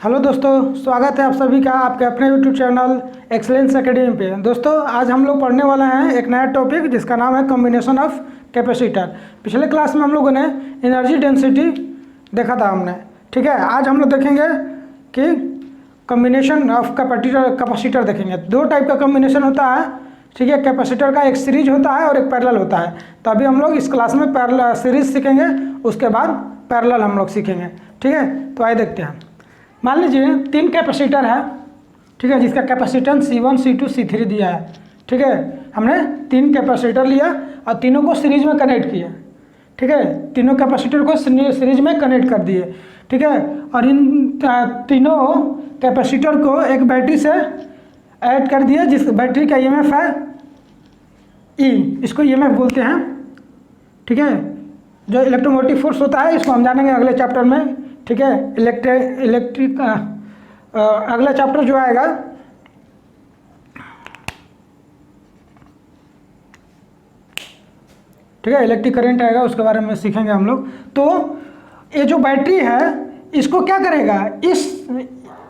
Hello दोस्तों, स्वागत है आप सभी का आपके अपने यूट्यूब चैनल एक्सेलेंस एकेडमी पे। दोस्तों आज हम लोग पढ़ने वाले हैं एक नया टॉपिक जिसका नाम है कॉम्बिनेशन ऑफ कैपेसिटर। पिछले क्लास में हम लोगों ने एनर्जी डेंसिटी देखा था हमने, ठीक है। आज हम लोग देखेंगे कि कॉम्बिनेशन ऑफ कैपेसिटर देखेंगे। दो टाइप का कॉम्बिनेशन होता है, ठीक है। कैपेसिटर का एक सीरीज होता है और एक पैरेलल होता है। तो अभी हम लोग इस क्लास में पैरेलल सीरीज सीखेंगे, उसके बाद पैरेलल हम लोग सीखेंगे, ठीक है। तो आइए देखते हैं। मान लीजिए 3 कैपेसिटर है, ठीक है, जिसका कैपेसिटेंस C1 C2 C3 दिया है, ठीक है। हमने 3 कैपेसिटर लिया और तीनों को सीरीज में कनेक्ट किया, ठीक है। तीनों कैपेसिटर को सीरीज में कनेक्ट कर दिए, ठीक है। और इन तीनों कैपेसिटर को एक बैटरी से ऐड कर दिया, जिस बैटरी का EMF है E, इसको EMF बोलते हैं, ठीक है। जो इलेक्ट्रोमोटिव फोर्स होता है इसको हम जानेंगे अगले चैप्टर में, ठीक है। इलेक्ट्रिक अगला चैप्टर जो आएगा ठीक है, इलेक्ट्रिक करंट आएगा, उसके बारे में सीखेंगे हम लोग। तो ये जो बैटरी है इसको क्या करेगा,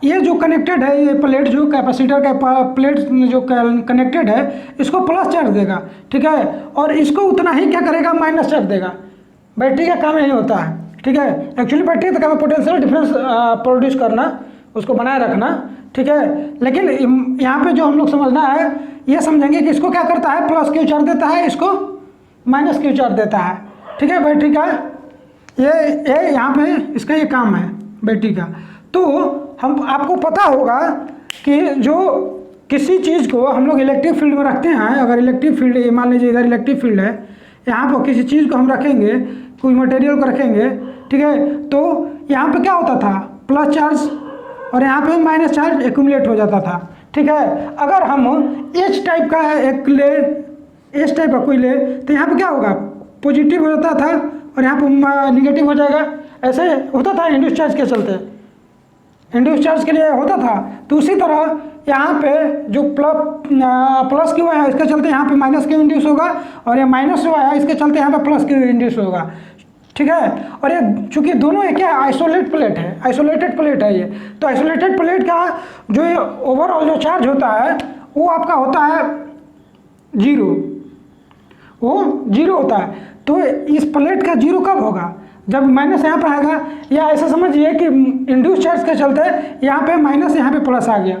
ये जो कनेक्टेड है, ये प्लेट जो कैपेसिटर का प्लेट जो कनेक्टेड है इसको प्लस चार्ज देगा, ठीक है। और इसको उतना ही क्या करेगा, माइनस चार्ज देगा। बैटरी का काम यही होता है, ठीक है। एक्चुअली बैटरी का काम है पोटेंशियल डिफरेंस प्रोड्यूस करना, उसको बनाए रखना, ठीक है। लेकिन यहाँ पे जो हम लोग समझना है, ये समझेंगे कि इसको क्या करता है, प्लस क्यू चार्ज देता है, इसको माइनस क्यू चार्ज देता है, ठीक है। बैटरी का ये यहाँ पे इसका ये काम है बैटरी का। तो हम आपको पता होगा कि जो किसी चीज़ को हम लोग इलेक्ट्रिक फील्ड में रखते हैं, अगर इलेक्ट्रिक फील्ड मान लीजिए इधर इलेक्ट्रिक फील्ड है, यहाँ पर किसी चीज़ को हम रखेंगे, कोई मटेरियल को रखेंगे, ठीक है। तो यहाँ पे क्या होता था, प्लस चार्ज, और यहाँ पे माइनस चार्ज एक्यूमुलेट हो जाता था, ठीक है। अगर हम एच टाइप का एक ले, एच टाइप का कोई ले, तो यहाँ पे क्या होगा, पॉजिटिव हो जाता था और यहाँ पे निगेटिव हो जाएगा। ऐसे होता था इंड्यूस चार्ज के चलते, इंड्यूस चार्ज के लिए होता था। तो उसी तरह यहाँ पे जो प्लस क्यू है इसके चलते यहाँ पे माइनस क्यू इंड्यूस होगा, और ये माइनस जो है इसके चलते यहाँ पे प्लस क्यू इंड्यूस होगा, ठीक है। और ये चूंकि दोनों एक क्या आइसोलेट प्लेट है, आइसोलेटेड प्लेट है ये, तो आइसोलेटेड प्लेट का जो ये ओवरऑल जो चार्ज होता है वो आपका होता है 0, वो 0 होता है। तो इस प्लेट का 0 कब होगा, जब माइनस यहाँ पे आएगा, या ऐसा समझिए कि इंड्यूस चार्ज के चलते यहाँ पे माइनस यहाँ पे प्लस आ गया,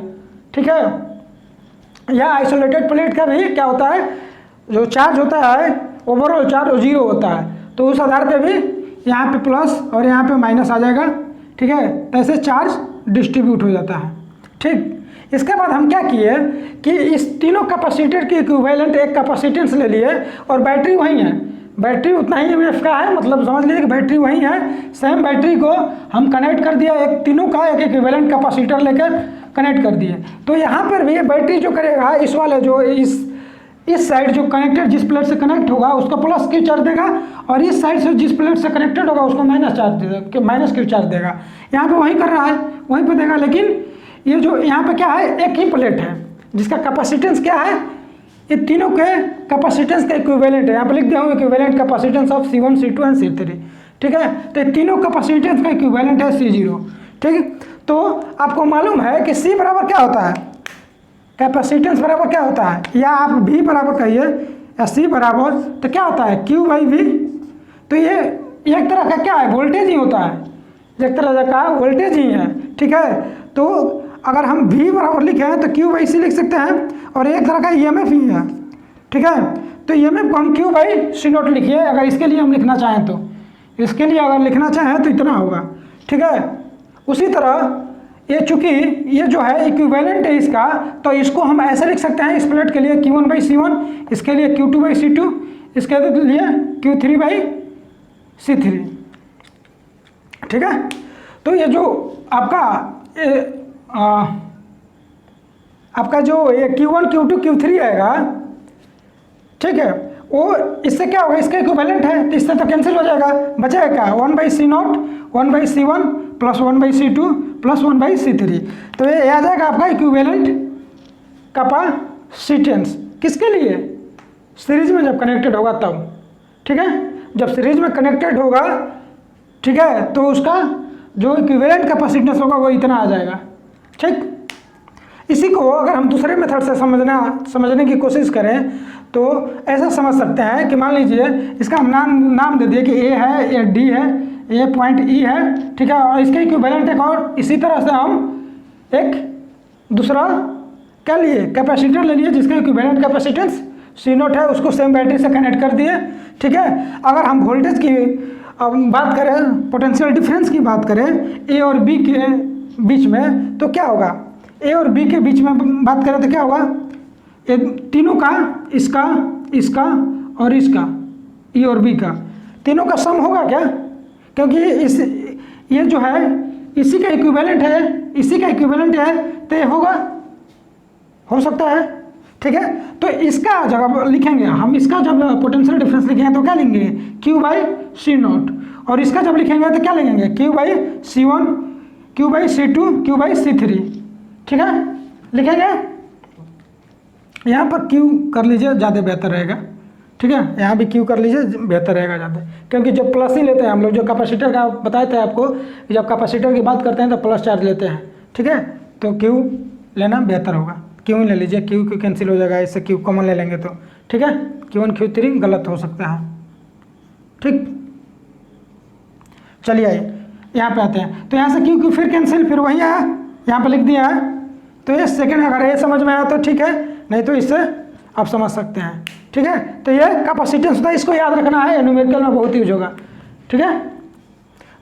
ठीक है। या आइसोलेटेड प्लेट का भी क्या होता है, जो चार्ज होता है ओवरऑल चार्ज वो 0 होता है, तो उस आधार पे भी यहाँ पे प्लस और यहाँ पे माइनस आ जाएगा, ठीक है। तो ऐसे चार्ज डिस्ट्रीब्यूट हो जाता है, ठीक। इसके बाद हम क्या किए कि इस तीनों कैपेसिटर के इक्विवेलेंट एक कैपेसिटेंस ले लिए, और बैटरी वही है, बैटरी उतना ही EMF का है, मतलब समझ लीजिए कि बैटरी वही है। सेम बैटरी को हम कनेक्ट कर दिया, एक तीनों का एक इक्विवेलेंट कैपेसिटर लेकर कनेक्ट कर दिए। तो यहाँ पर भी बैटरी जो करेगा, इस वाले जो इस साइड जो कनेक्टेड जिस प्लेट से कनेक्ट होगा उसको प्लस क्यू चार्ज देगा, और इस साइड से जिस प्लेट से कनेक्टेड होगा उसको माइनस क्यू चार्ज देगा। यहाँ पे वही कर रहा है, वहीं पे देगा। लेकिन ये जो यहाँ पे क्या है, एक ही प्लेट है जिसका कैपेसिटेंस क्या है, ये तीनों के कैपेसिटेंस का इक्विवेलेंट है। यहाँ पे लिख दिया हूँ equivalent capacitance of C1 C2 and C3, ठीक है। तो ये तीनों कैपेसिटेंस का इक्विवेलेंट है C0, ठीक। तो आपको मालूम है कि C बराबर क्या होता है, कैपेसिटेंस बराबर क्या होता है, या आप V बराबर कहिए, या C बराबर तो क्या होता है Q/V। तो ये एक तरह का क्या है, वोल्टेज ही होता है, एक तरह का वोल्टेज ही है, ठीक है। तो अगर हम V बराबर लिखें तो Q/C लिख सकते हैं, और एक तरह का EMF ही है, ठीक है। तो EMF को हम Q/C0 लिखिए, अगर इसके लिए हम लिखना चाहें तो, इसके लिए अगर लिखना चाहें तो इतना होगा, ठीक है। उसी तरह ये चूंकि ये जो है इक्विवेलेंट है इसका, तो इसको हम ऐसे लिख सकते हैं, इस प्लेट के लिए Q1/C1, इसके लिए Q2/C2, इसके लिए Q3/C3, ठीक है। तो ये जो आपका जो ये Q1 Q2 Q3 आएगा, ठीक है, वो इससे क्या होगा, इसका इक्विवेलेंट है, तो इससे तो कैंसिल हो जाएगा, बचेगा क्या, 1/C0 1/C1 plus 1/C2 plus 1/C3। तो ये आ जाएगा आपका इक्विवेलेंट कैपेसिटेंस, किसके लिए, सीरीज में जब कनेक्टेड होगा तब, ठीक है। जब सीरीज में कनेक्टेड होगा, ठीक है, तो उसका जो इक्विवेलेंट कैपेसिटेंस होगा वो इतना आ जाएगा। ठीक, इसी को अगर हम दूसरे मेथड से समझने की कोशिश करें तो ऐसा समझ सकते हैं कि मान लीजिए इसका हम नाम दे दिए कि ए है, ये डी है, ये पॉइंट ई है, ठीक है, और इसके इक्विवेलेंट एक और इसी तरह से हम एक दूसरा क्या लिए, कैपेसिटर ले लिए जिसका इक्विवेलेंट कैपेसिटेंस C0 है, उसको सेम बैटरी से कनेक्ट कर दिए। ठीक है, अगर हम वोल्टेज की बात करें, पोटेंशियल डिफरेंस की बात करें ए और बी के बीच में, तो क्या होगा, ए और बी के बीच में बात करें तो क्या होगा, ये तीनों का, इसका, इसका और इसका, ई और बी का, तीनों का सम होगा क्या, क्योंकि ये जो है इसी का इक्विवेलेंट है, इसी का इक्विवेलेंट है, तो ये होगा, हो सकता है। ठीक है, तो इसका जब लिखेंगे हम, इसका जब पोटेंशियल डिफरेंस लिखेंगे तो क्या लिखेंगे, Q/C0, और इसका जब लिखेंगे तो क्या लिखेंगे, Q/C1, Q/C2, Q/C3। ठीक है, लिखेंगे, यहाँ पर Q कर लीजिए, ज़्यादा बेहतर रहेगा। ठीक है, यहाँ भी Q कर लीजिए, बेहतर रहेगा ज़्यादा, क्योंकि जब प्लस ही लेते हैं हम लोग, जो कैपेसिटर का बताए थे आपको, जब कैपेसिटर की बात करते हैं तो प्लस चार्ज लेते हैं। ठीक है, तो Q लेना बेहतर होगा, Q ले लीजिए, Q कैंसिल हो जाएगा, इससे Q कॉमन ले लेंगे तो। ठीक है, Q1 Q3 गलत हो सकता है। ठीक, चलिए आइए यहाँ पे आते हैं, तो यहाँ से Q फिर कैंसिल, फिर वही आया, यहाँ पे लिख दिया है, तो ये सेकंड, अगर ये समझ में आया तो ठीक है, नहीं तो इससे आप समझ सकते हैं। ठीक है, तो ये कैपेसिटेंस होता है, इसको याद रखना है, न्यूमेरिकल में बहुत यूज होगा। ठीक है,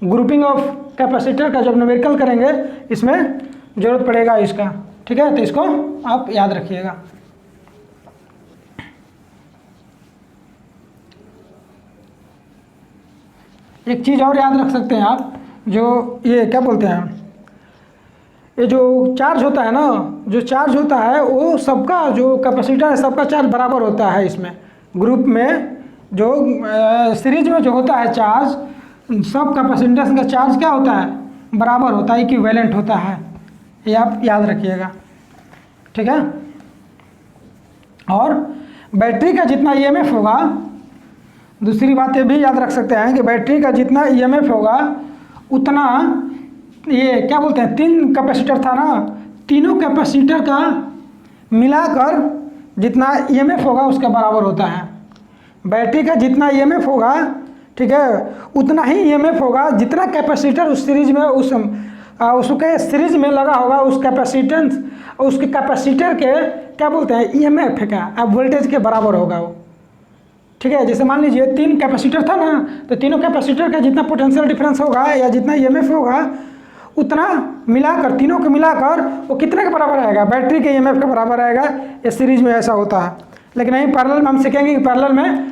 ग्रुपिंग ऑफ कैपेसिटर का जब न्यूमेरिकल करेंगे इसमें जरूरत पड़ेगा इसका। ठीक है, तो इसको आप याद रखिएगा। एक चीज़ और याद रख सकते हैं आप, जो ये क्या बोलते हैं, ये जो चार्ज होता है ना, जो चार्ज होता है वो सबका, जो कैपेसिटर है सबका चार्ज बराबर होता है। इसमें ग्रुप में जो सीरीज में जो होता है चार्ज, सब कैपेसिटेंस का चार्ज क्या होता है, बराबर होता है, इक्विवेलेंट होता है, ये आप याद रखिएगा। ठीक है, और बैटरी का जितना ईएमएफ होगा, दूसरी बात ये भी याद रख सकते हैं कि बैटरी का जितना ईएमएफ होगा उतना, ये क्या बोलते हैं, 3 कैपेसिटर था ना, तीनों कैपेसिटर का मिलाकर जितना ईएमएफ होगा उसके बराबर होता है। बैटरी का जितना ईएमएफ होगा, ठीक है, उतना ही ईएमएफ होगा जितना कैपेसिटर उस सीरीज में, उसके सीरीज में लगा होगा, उस कैपेसिटेंस, उसके कैपेसिटर के क्या बोलते हैं, ईएमएफ का, अब वोल्टेज के बराबर होगा वो। ठीक है, जैसे मान लीजिए 3 कैपेसिटर था ना, तो तीनों कैपेसिटर का जितना पोटेंशियल डिफरेंस होगा या जितना ईएमएफ होगा उतना मिलाकर, तीनों को मिलाकर वो कितने के बराबर आएगा, बैटरी के ईएमएफ के बराबर आएगा। इस सीरीज में ऐसा होता है, लेकिन नहीं पैरेलल में हम सीखेंगे कि पैरेलल में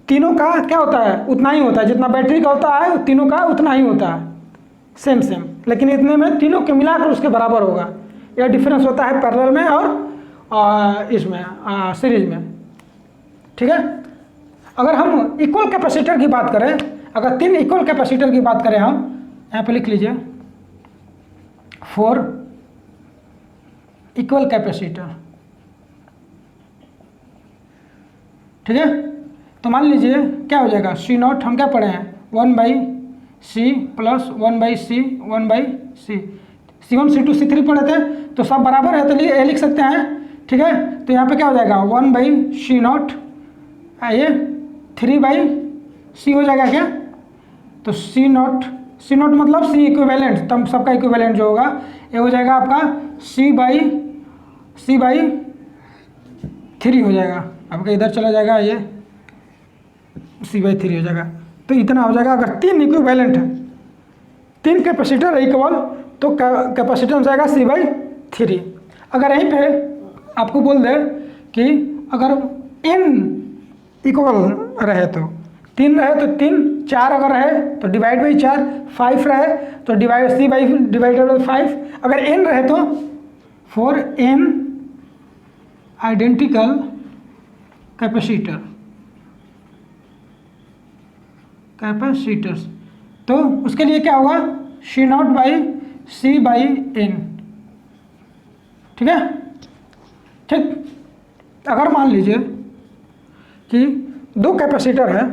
तीनों का क्या होता है, उतना ही होता है, जितना बैटरी का होता है तीनों का उतना ही होता है, सेम, लेकिन इतने में तीनों के मिलाकर उसके बराबर होगा। यह डिफरेंस होता है पैरेलल में और इसमें सीरीज में। ठीक है, अगर हम इक्वल कैपेसिटर की बात करें, अगर 3 इक्वल कैपेसिटर की बात करें, हम यहाँ पे लिख लीजिए 4 इक्वल कैपेसिटर। ठीक है, तो मान लीजिए क्या हो जाएगा, C0 हम क्या पढ़े हैं, 1/C plus 1/C 1/C, C1 C2 C3 पढ़े थे, तो सब बराबर है, तो ये लिख सकते हैं। ठीक है, तो यहाँ पे क्या हो जाएगा, 1/C0, ये 3/C हो जाएगा क्या, तो C0 मतलब C इक्विवेलेंट, तब सबका इक्विवेलेंट जो होगा ये हो जाएगा आपका C/3 हो जाएगा, आपका इधर चला जाएगा, ये C/3 हो जाएगा। तो इतना हो जाएगा, अगर 3 इक्विवेलेंट है, 3 कैपेसिटर इक्वल, तो कैपेसिटर हो जाएगा C/3। अगर यहीं पे आपको बोल दे कि अगर n इक्वल रहे तो 3 रहे तो 3, 4 अगर रहे तो डिवाइड बाई 4, 5 रहे तो डिवाइडेड बाई 5, अगर n रहे तो 4n आइडेंटिकल कैपेसिटर्स, तो उसके लिए क्या होगा, C0/C/n। ठीक है, ठीक, अगर मान लीजिए कि 2 कैपेसिटर है,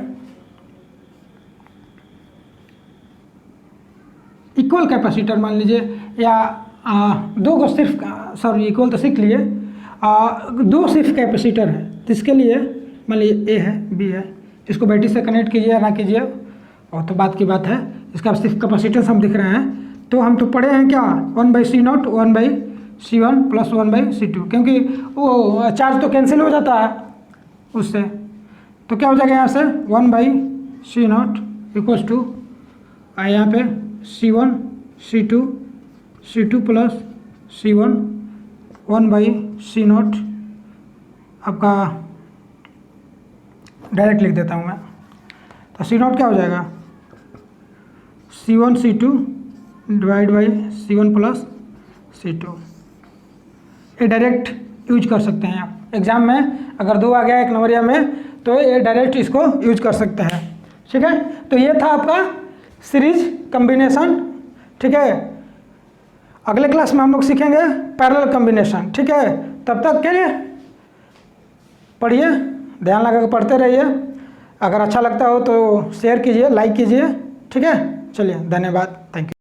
इक्वल कैपेसिटर मान लीजिए, या दो को सिर्फ, सॉरी इक्वल तो सीख लिए, दो सिर्फ कैपेसिटर है, तो इसके लिए मान लीजिए ए है, बी है, इसको बैटरी से कनेक्ट कीजिए या ना कीजिए और तो बात की बात है। इसका सिर्फ कैपेसिटेंस हम दिख रहे हैं, तो हम तो पढ़े हैं क्या, 1/C0 1/C1 प्लस 1/C2, क्योंकि वो चार्ज तो कैंसिल हो जाता है उससे, तो क्या हो जाएगा यहाँ से 1/C0 इक्वल्स टू यहाँ पे C1 C2 plus C1 1/C0, आपका डायरेक्ट लिख देता हूँ मैं, तो C0 क्या हो जाएगा C1 C2 divide by C1 plus C2। ये डायरेक्ट यूज कर सकते हैं आप एग्ज़ाम में, अगर 2 आ गया एक नंबरिया में तो ये डायरेक्ट इसको यूज कर सकते हैं। ठीक है, तो ये था आपका सीरीज कम्बिनेशन। ठीक है, अगले क्लास में हम लोग सीखेंगे पैरेलल कम्बिनेशन। ठीक है, तब तक के लिए पढ़िए, ध्यान लगा के पढ़ते रहिए। अगर अच्छा लगता हो तो शेयर कीजिए, लाइक कीजिए। ठीक है, चलिए, धन्यवाद, थैंक यू।